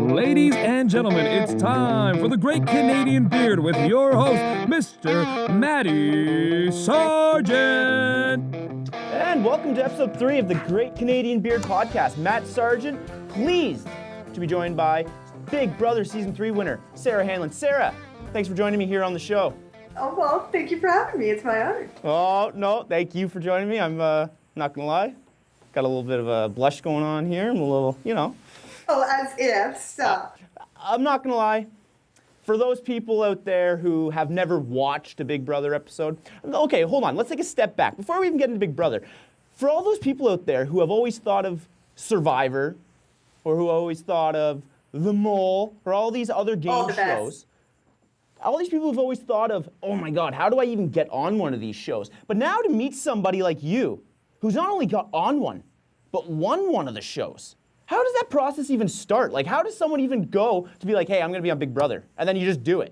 Ladies and gentlemen, it's time for the Great Canadian Beard with your host, Mr. Matty Sargent. And welcome to episode 3 of the Great Canadian Beard podcast. Matt Sargent, pleased to be joined by Big Brother Season 3 winner, Sarah Hanlon. Sarah, thanks for joining me here on the show. Oh, well, thank you for having me. It's my honor. Oh, no, thank you for joining me. I'm not going to lie. Got a little bit of a blush going on here. I'm a little, Oh, as if. Stop. I'm not going to lie. For those people out there who have never watched a Big Brother episode, okay, hold on. Let's take a step back. Before we even get into Big Brother, for all those people out there who have always thought of Survivor, or who always thought of The Mole, or all these other game shows, all these people have always thought of, oh my God, how do I even get on one of these shows? But now to meet somebody like you, who's not only got on one, but won one of the shows. How does that process even start? Like, how does someone even go to be like, hey, I'm going to be on Big Brother, and then you just do it?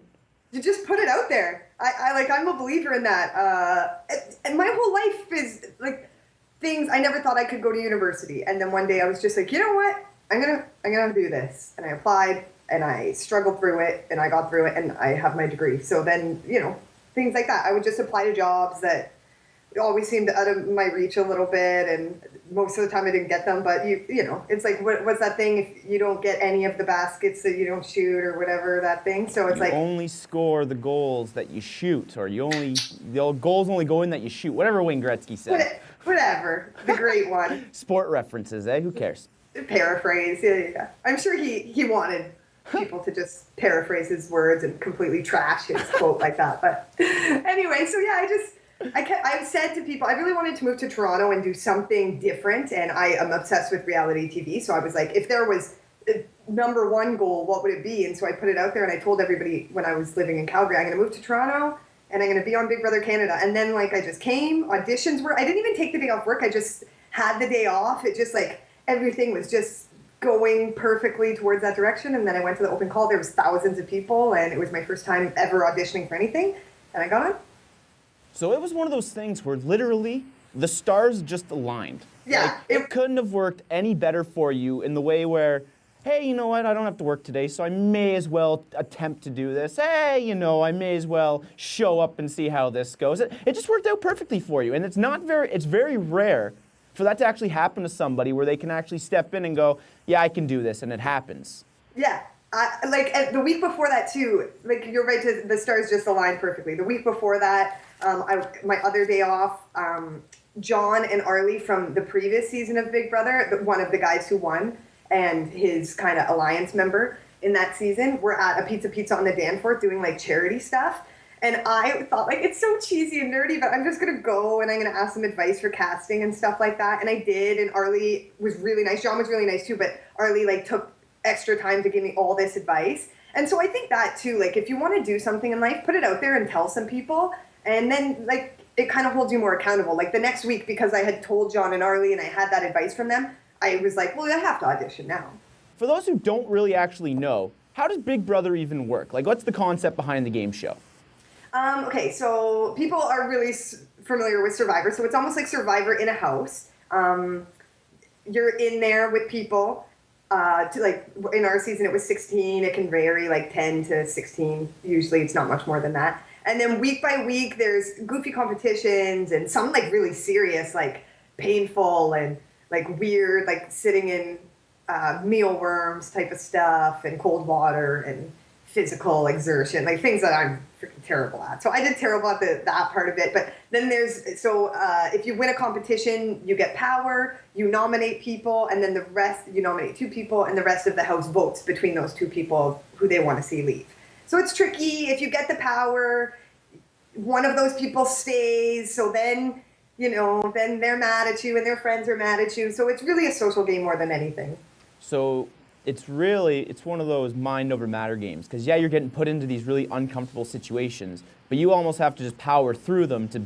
You just put it out there. I'm a believer in that. And my whole life is, like, things, I never thought I could go to university. And then one day I was just like, you know what? I'm gonna do this. And I applied, and I struggled through it, and I got through it, and I have my degree. So then, things like that. I would just apply to jobs that always seemed out of my reach a little bit, and most of the time I didn't get them, but it's like, what's that thing if you don't get any of the baskets that you don't shoot or whatever, that thing? So it's like, you only score the goals that you shoot, or the goals only go in that you shoot, whatever Wayne Gretzky said. Whatever, the great one. Sport references, eh? Who cares? Paraphrase, yeah. I'm sure he wanted people to just paraphrase his words and completely trash his quote like that, but anyway, so yeah, I've said to people, I really wanted to move to Toronto and do something different, and I am obsessed with reality TV, so I was like, if there was a number one goal, what would it be? And so I put it out there, and I told everybody when I was living in Calgary, I'm going to move to Toronto, and I'm going to be on Big Brother Canada. And then, I just came, auditions were, I didn't even take the day off work, I just had the day off. It just, everything was just going perfectly towards that direction, and then I went to the open call. There was thousands of people, and it was my first time ever auditioning for anything, and I got on. So it was one of those things where literally the stars just aligned. Yeah. It couldn't have worked any better for you in the way where, hey, you know what, I don't have to work today, so I may as well attempt to do this. Hey, I may as well show up and see how this goes. It just worked out perfectly for you, and it's very rare for that to actually happen to somebody where they can actually step in and go, yeah, I can do this, and it happens. Yeah. The week before that, too, you're right, the stars just aligned perfectly. The week before that, my other day off, John and Arlie from the previous season of Big Brother, one of the guys who won, and his kind of alliance member in that season, were at a Pizza on the Danforth doing, charity stuff. And I thought, it's so cheesy and nerdy, but I'm just going to go, and I'm going to ask some advice for casting and stuff like that. And I did, and Arlie was really nice. John was really nice, too, but Arlie, took extra time to give me all this advice. And so I think that, too, if you want to do something in life, put it out there and tell some people. And then, it kind of holds you more accountable. The next week, because I had told John and Arlie and I had that advice from them, I was like, well, I have to audition now. For those who don't really actually know, how does Big Brother even work? What's the concept behind the game show? Okay, so people are really familiar with Survivor. So it's almost like Survivor in a house. You're in there with people. In our season, it was 16. It can vary 10 to 16. Usually it's not much more than that. And then week by week, there's goofy competitions and some really serious, painful and weird, sitting in mealworms type of stuff and cold water and physical exertion, things that I'm freaking terrible at. So I did terrible at that part of it. But then if you win a competition, you get power, you nominate people, and then you nominate 2 people, and the rest of the house votes between those 2 people who they want to see leave. So it's tricky. If you get the power, one of those people stays. So then, then they're mad at you and their friends are mad at you. So it's really a social game more than anything. So it's one of those mind over matter games. Because, yeah, you're getting put into these really uncomfortable situations, but you almost have to just power through them to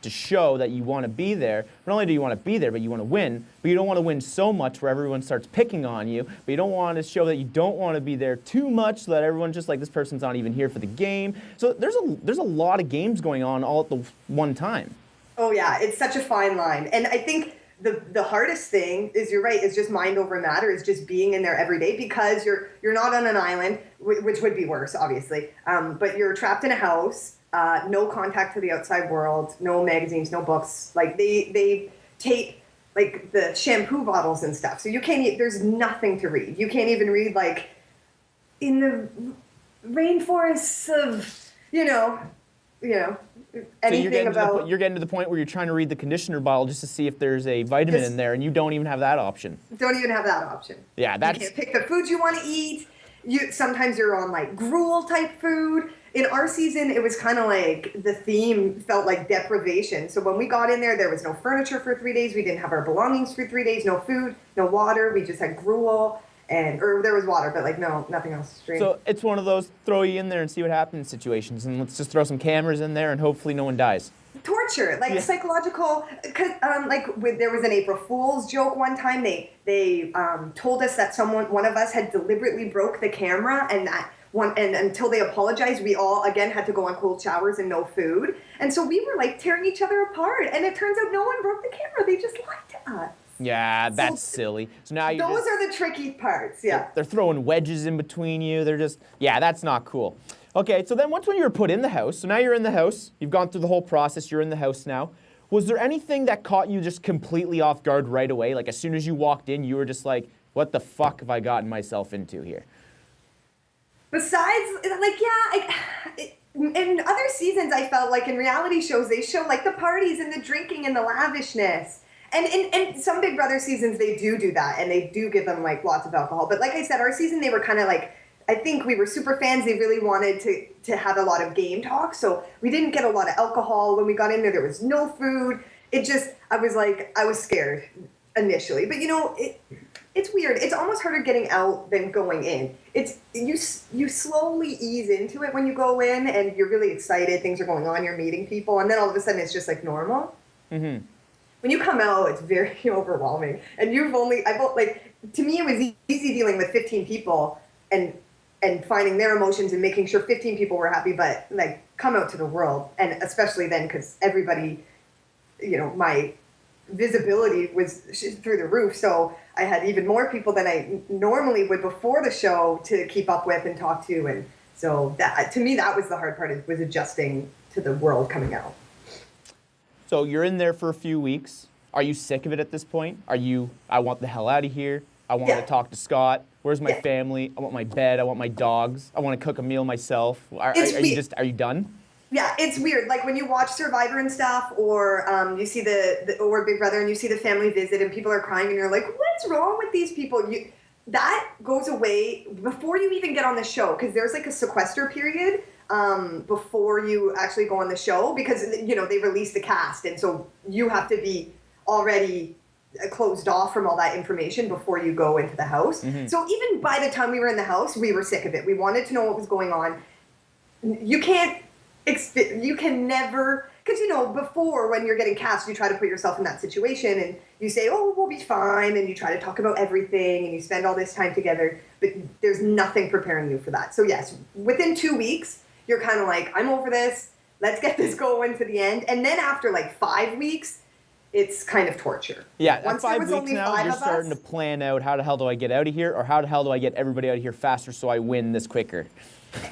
show that you want to be there. Not only do you want to be there, but you want to win. But you don't want to win so much where everyone starts picking on you. But you don't want to show that you don't want to be there too much so that everyone's just this person's not even here for the game. So there's a lot of games going on all at the one time. Oh, yeah. It's such a fine line. And I think the hardest thing is, you're right, is just mind over matter, is just being in there every day, because you're not on an island, which would be worse, obviously. But you're trapped in a house, no contact to the outside world, no magazines, no books. Like they take like the shampoo bottles and stuff. So you can't, there's nothing to read. You can't even read like in the rainforests of, anything about. You're getting to the point where you're trying to read the conditioner bottle just to see if there's a vitamin in there, and you don't even have that option. Don't even have that option. Yeah, that's. You can't pick the food you want to eat. Sometimes you're on like gruel type food. In our season, it was kind of like the theme felt like deprivation. So when we got in there was no furniture for 3 days. We didn't have our belongings for 3 days. No food, no water. We just had gruel, or there was water, but like nothing else to drink. So it's one of those throw you in there and see what happens situations, and let's just throw some cameras in there and hopefully no one dies. Torture, like psychological. Cause there was an April Fool's joke one time. They told us that one of us had deliberately broke the camera, and that. And until they apologized, we all again had to go on cold showers and no food, and so we were like tearing each other apart. And it turns out no one broke the camera; they just lied to us. Yeah, that's silly. So now those are the tricky parts. Yeah, they're throwing wedges in between you. They're just that's not cool. Okay, so then when you were put in the house, so now you're in the house. You've gone through the whole process. You're in the house now. Was there anything that caught you just completely off guard right away? Like as soon as you walked in, you were just like, "What the fuck have I gotten myself into here?" Besides, in other seasons, I felt like in reality shows, they show like the parties and the drinking and the lavishness. And in some Big Brother seasons, they do that, and they do give them like lots of alcohol. But like I said, our season, they were kind of like, I think we were super fans. They really wanted to have a lot of game talk. So we didn't get a lot of alcohol. When we got in there was no food. I was scared initially. But it's weird. It's almost harder getting out than going in. It's you slowly ease into it when you go in, and you're really excited. Things are going on. You're meeting people, and then all of a sudden it's just like normal. Mm-hmm. When you come out, it's very overwhelming. And to me, it was easy dealing with 15 people and finding their emotions and making sure 15 people were happy. But like come out to the world, and especially then because everybody, my visibility was through the roof. So I had even more people than I normally would before the show to keep up with and talk to. And so that, to me, that was the hard part, was adjusting to the world coming out. So you're in there for a few weeks. Are you sick of it at this point? I want the hell out of here. I want to talk to Scott. Where's my family? I want my bed. I want my dogs. I want to cook a meal myself. Are you done? Yeah, it's weird. Like when you watch Survivor and stuff, or you see or Big Brother, and you see the family visit, and people are crying, and you're like, "What's wrong with these people?" That goes away before you even get on the show, because there's like a sequester period before you actually go on the show, because they release the cast, and so you have to be already closed off from all that information before you go into the house. Mm-hmm. So even by the time we were in the house, we were sick of it. We wanted to know what was going on. You can never, because before, when you're getting cast, you try to put yourself in that situation, and you say, "Oh, we'll be fine," and you try to talk about everything, and you spend all this time together, but there's nothing preparing you for that. So yes, within 2 weeks, you're kind of like, "I'm over this, let's get this going to the end." And then after like 5 weeks, it's kind of torture. Yeah, once 5 weeks now, you're starting to plan out, how the hell do I get out of here, or how the hell do I get everybody out of here faster so I win this quicker?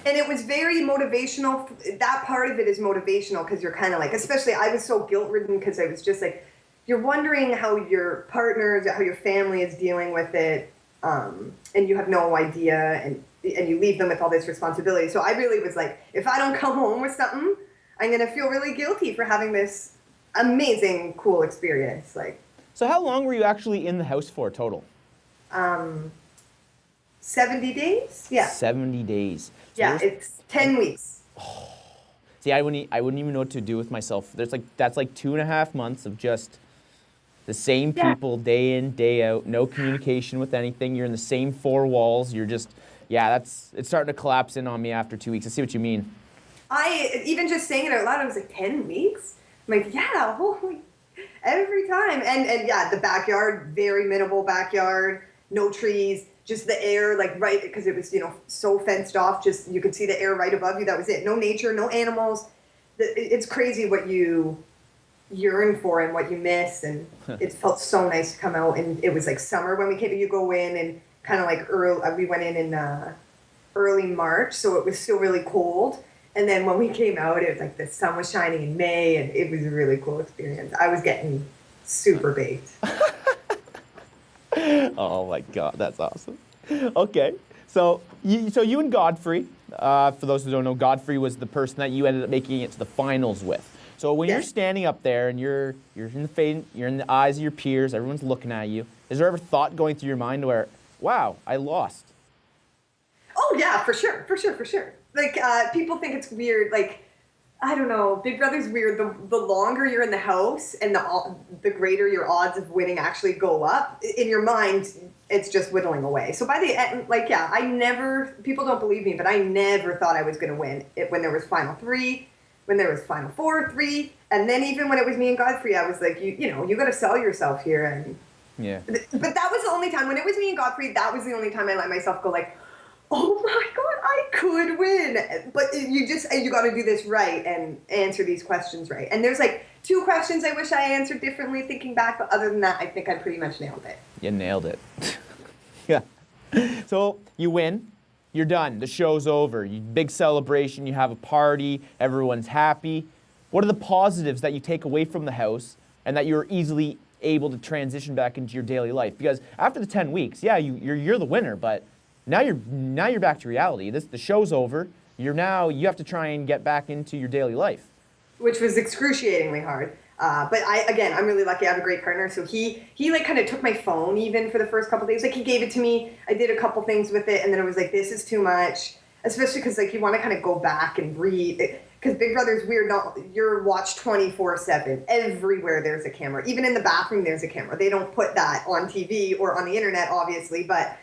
And it was very motivational. That part of it is motivational, because you're kind of like, especially I was so guilt-ridden, because I was just like, you're wondering how your partners, how your family is dealing with it, and you have no idea, and you leave them with all this responsibility. So I really was like, if I don't come home with something, I'm going to feel really guilty for having this amazing, cool experience. So how long were you actually in the house for total? 70 days? Yeah. 70 days. So yeah, it's 10 weeks. See, I wouldn't even know what to do with myself. That's like 2.5 months of just the same people day in, day out, no communication with anything. You're in the same four walls. You're just, it's starting to collapse in on me after 2 weeks. I see what you mean. Even just saying it out loud, I was like, 10 weeks? I'm like, yeah, holy, every time. And the backyard, very minimal backyard, no trees. Just the air, right, because it was, so fenced off, just you could see the air right above you. That was it. No nature, no animals. It's crazy what you yearn for and what you miss. And it felt so nice to come out. And it was like summer when we came. You go in and kind of like we went in early March, so it was still really cold. And then when we came out, it was like the sun was shining in May, and it was a really cool experience. I was getting super baked. Oh my God, that's awesome. Okay, so you and Godfrey, for those who don't know, Godfrey was the person that you ended up making it to the finals with. So when you're standing up there and you're in the eyes of your peers, everyone's looking at you. Is there ever thought going through your mind where, wow, I lost? Oh yeah, for sure. Like people think it's weird. Like I don't know, Big Brother's weird. The longer you're in the house and the greater your odds of winning actually go up. In your mind, it's just whittling away. So by the end, like people don't believe me, but I never thought I was going to win when there was Final 3, when there was Final 4, 3, and then even when it was me and Godfrey, I was like, you got to sell yourself here. And yeah. But that was the only time when it was me and Godfrey. That was the only time I let myself go like, oh my God, I could win. But you got to do this right and answer these questions right. And there's like 2 questions I wish I answered differently thinking back, but other than that, I think I pretty much nailed it. You nailed it. Yeah. So you win. You're done. The show's over. Big celebration. You have a party. Everyone's happy. What are the positives that you take away from the house and that you're easily able to transition back into your daily life? Because after the 10 weeks, yeah, you're the winner, but now you're back to reality. The show's over. You have to try and get back into your daily life, which was excruciatingly hard. But I'm really lucky. I have a great partner. So he like kind of took my phone even for the first couple of days. Like he gave it to me. I did a couple things with it, and then it was like, this is too much. Especially because like you want to kind of go back and breathe. Because Big Brother's weird. You're watched 24/7. Everywhere there's a camera. Even in the bathroom there's a camera. They don't put that on TV or on the internet, obviously, but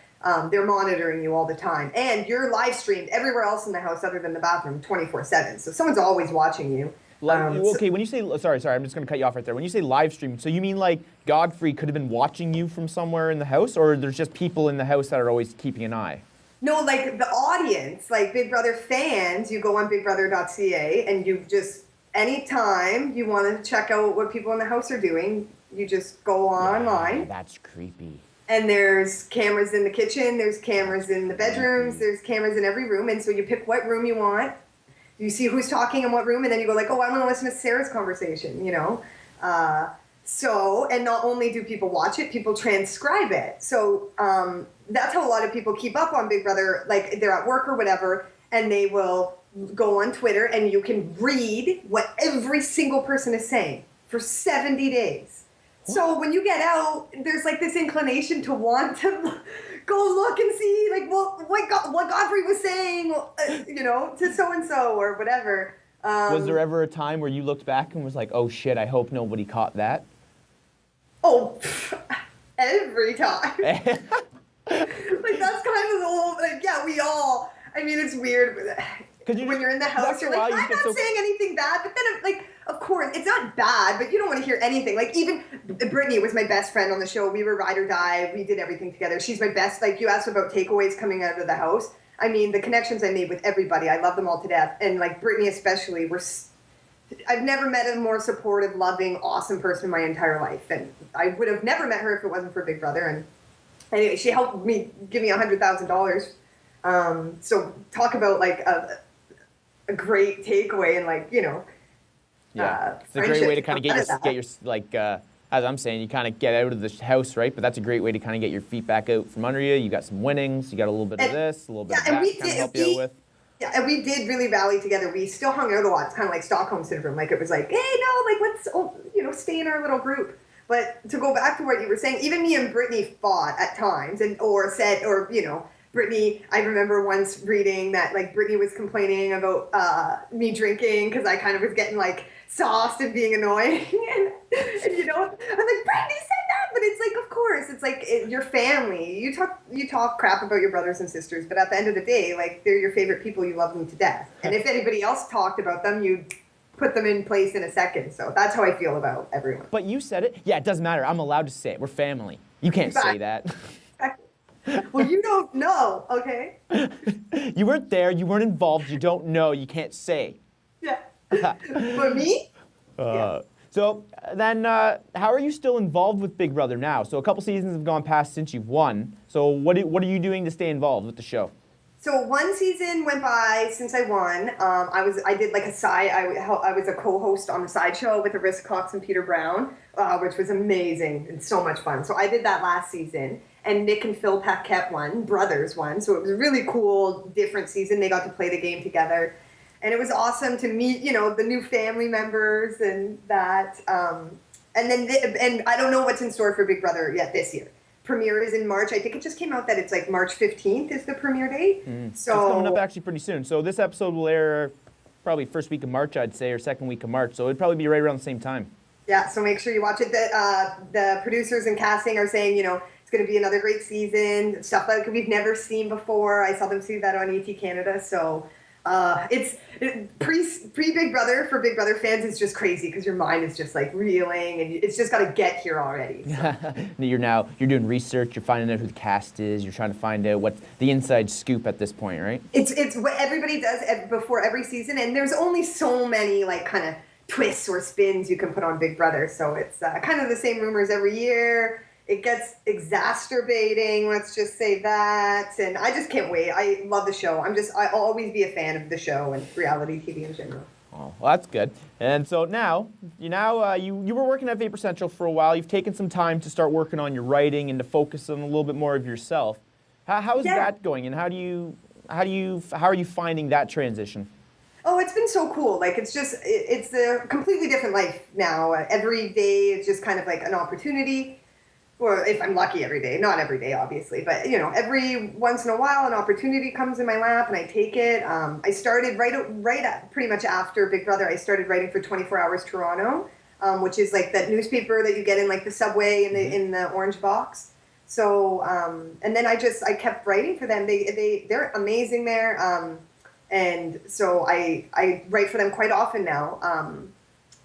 they're monitoring you all the time. And you're live streamed everywhere else in the house other than the bathroom 24/7. So someone's always watching you. Okay, when you say, sorry, I'm just going to cut you off right there. When you say live stream, so you mean like Godfrey could have been watching you from somewhere in the house, or there's just people in the house that are always keeping an eye? No, like the audience, like Big Brother fans, you go on bigbrother.ca and you just, anytime you want to check out what people in the house are doing, you just go online. Yeah, that's creepy. And there's cameras in the kitchen, there's cameras in the bedrooms, there's cameras in every room. And so you pick what room you want. You see who's talking in what room, and then you go like, oh, I want to listen to Sarah's conversation, and not only do people watch it, people transcribe it. So that's how a lot of people keep up on Big Brother, like they're at work or whatever, and they will go on Twitter, and you can read what every single person is saying for 70 days. So when you get out, there's like this inclination to want to go look and see like what Godfrey was saying, to so-and-so or whatever. Was there ever a time where you looked back and was like, oh shit, I hope nobody caught that? Oh, every time. Like that's kind of the whole, we all, I mean, it's weird. When you're in the house, you're like, I'm not saying anything bad, but then of course, it's not bad, but you don't want to hear anything. Like even Brittany was my best friend on the show. We were ride or die. We did everything together. She's my best. Like you asked about takeaways coming out of the house. I mean, the connections I made with everybody, I love them all to death. And like Brittany especially, I've never met a more supportive, loving, awesome person in my entire life. And I would have never met her if it wasn't for Big Brother. And anyway, she helped me give me $100,000. So talk about like a great takeaway and yeah, it's a great way to kind of get your as I'm saying, you kind of get out of the house, right? But that's a great way to kind of get your feet back out from under you. You got some winnings, you got a little bit of this, a little bit of that to kind of help you out with. Yeah, and we did really rally together. We still hung out a lot. It's kind of like Stockholm Syndrome. Like it was like, hey, no, like let's, stay in our little group. But to go back to what you were saying, even me and Brittany fought at times Brittany, I remember once reading that like Brittany was complaining about me drinking because I kind of was getting like sauced and being annoying, and I'm like, Brittany said that, but it's like, of course, it's like your family. You talk crap about your brothers and sisters, but at the end of the day, like they're your favorite people. You love them to death, and if anybody else talked about them, you'd put them in place in a second. So that's how I feel about everyone. But you said it. Yeah, it doesn't matter. I'm allowed to say it. We're family. You can't say that. Well, you don't know, okay? You weren't there. You weren't involved. You don't know. You can't say. Yeah. For me? Yeah. So then, how are you still involved with Big Brother now? So a couple seasons have gone past since you've won. So what are you doing to stay involved with the show? So one season went by since I won. I did like a side. I was a co-host on the side show with Arissa Cox and Peter Brown, which was amazing and so much fun. So I did that last season, and Nick and Phil Paquette won, brothers won. So it was a really cool, different season. They got to play the game together, and it was awesome to meet, the new family members and that. And I don't know what's in store for Big Brother yet this year. Premiere is in March. I think it just came out that it's like March 15th is the premiere date. So it's coming up actually pretty soon. So this episode will air probably first week of March, I'd say, or second week of March. So it'd probably be right around the same time. Yeah, so make sure you watch it. The producers and casting are saying, it's going to be another great season, stuff like we've never seen before. I saw them see that on ET Canada. So it's pre-Big Brother, for Big Brother fans, it's just crazy because your mind is just like reeling and it's just got to get here already. So. You're doing research, you're finding out who the cast is, you're trying to find out what the inside scoop at this point, right? It's what everybody does before every season, and there's only so many like kind of twists or spins you can put on Big Brother. So it's kind of the same rumors every year. It gets exacerbating, let's just say that. And I just can't wait. I love the show. I'll always be a fan of the show and reality TV in general. Oh, well, that's good. And so now, you were working at Vapor Central for a while. You've taken some time to start working on your writing and to focus on a little bit more of yourself. How is that going? And how are you finding that transition? Oh, it's been so cool. Like, it's a completely different life now. Every day is just kind of like an opportunity. Or if I'm lucky every day, not every day, obviously, but every once in a while, an opportunity comes in my lap and I take it. I started pretty much after Big Brother. I started writing for 24 Hours Toronto, which is like that newspaper that you get in like the subway in the orange box. So and then I kept writing for them. They're amazing there, and so I write for them quite often now.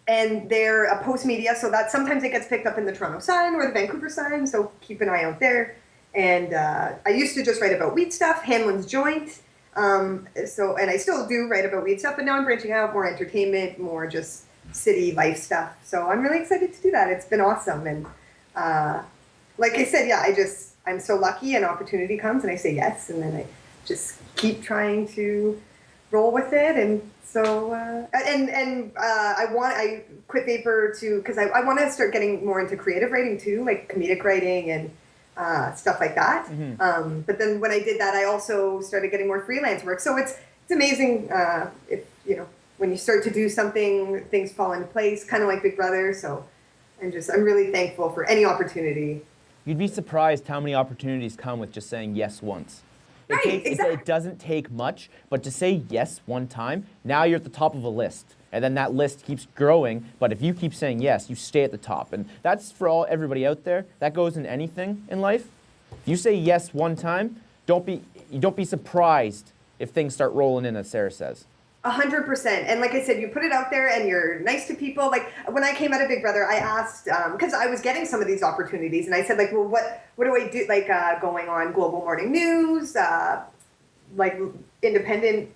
And they're a post media, so that sometimes it gets picked up in the Toronto Sun or the Vancouver Sun, so keep an eye out there. And I used to just write about weed stuff, Hanlon's Joint, and I still do write about weed stuff, but now I'm branching out, more entertainment, more just city life stuff. So I'm really excited to do that. It's been awesome. And like I said, I'm so lucky an opportunity comes and I say yes, and then I just keep trying to roll with it. And so, I quit Vapor because I want to start getting more into creative writing too, like comedic writing and stuff like that. Mm-hmm. But then when I did that, I also started getting more freelance work. So it's amazing when you start to do something, things fall into place, kind of like Big Brother. So I'm really thankful for any opportunity. You'd be surprised how many opportunities come with just saying yes once. It doesn't take much, but to say yes one time, now you're at the top of a list. And then that list keeps growing, but if you keep saying yes, you stay at the top. And that's for everybody out there. That goes in anything in life. If you say yes one time, don't be surprised if things start rolling in, as Sarah says. 100%. And like I said, you put it out there and you're nice to people. Like when I came out of Big Brother, I asked, because I was getting some of these opportunities, and I said, like, well, what do I do? Like going on Global Morning News, like independent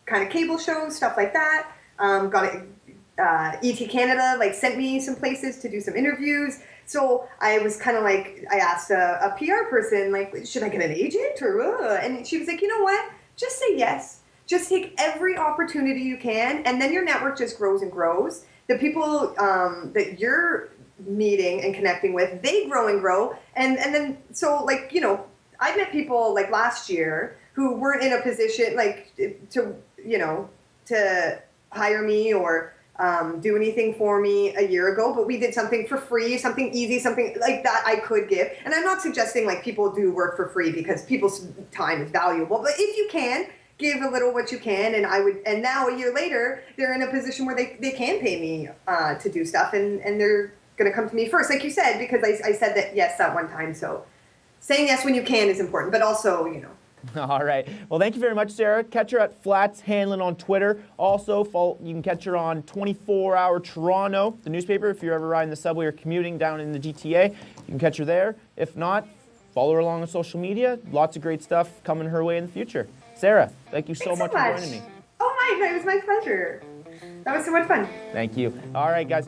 kind of cable shows, stuff like that. ET Canada like sent me some places to do some interviews. So I was kind of like, I asked a PR person, like, should I get an agent or? And she was like, you know what? Just say yes. Just take every opportunity you can, and then your network just grows and grows. The people that you're meeting and connecting with, they grow and grow. And then, so like, I met people like last year who weren't in a position like to hire me or do anything for me a year ago, but we did something for free, something easy, something like that I could give. And I'm not suggesting like people do work for free because people's time is valuable, but if you can, give a little what you can, and now a year later, they're in a position where they can pay me to do stuff, and they're going to come to me first, like you said, because I said that yes that one time. So saying yes when you can is important, but also, All right. Well, thank you very much, Sarah. Catch her at Flats Hanlon on Twitter. Also, you can catch her on 24 Hour Toronto, the newspaper, if you're ever riding the subway or commuting down in the GTA. You can catch her there. If not, follow her along on social media. Lots of great stuff coming her way in the future. Sarah, thank you so much for joining me. Oh, it was my pleasure. That was so much fun. Thank you. All right, guys.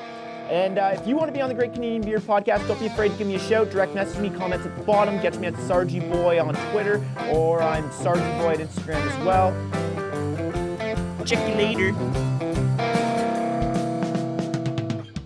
And if you want to be on the Great Canadian Beard podcast, don't be afraid to give me a shout. Direct message me, comments at the bottom. Get me at Sargy Boy on Twitter, or I'm Sargy Boy at Instagram as well. Check you later.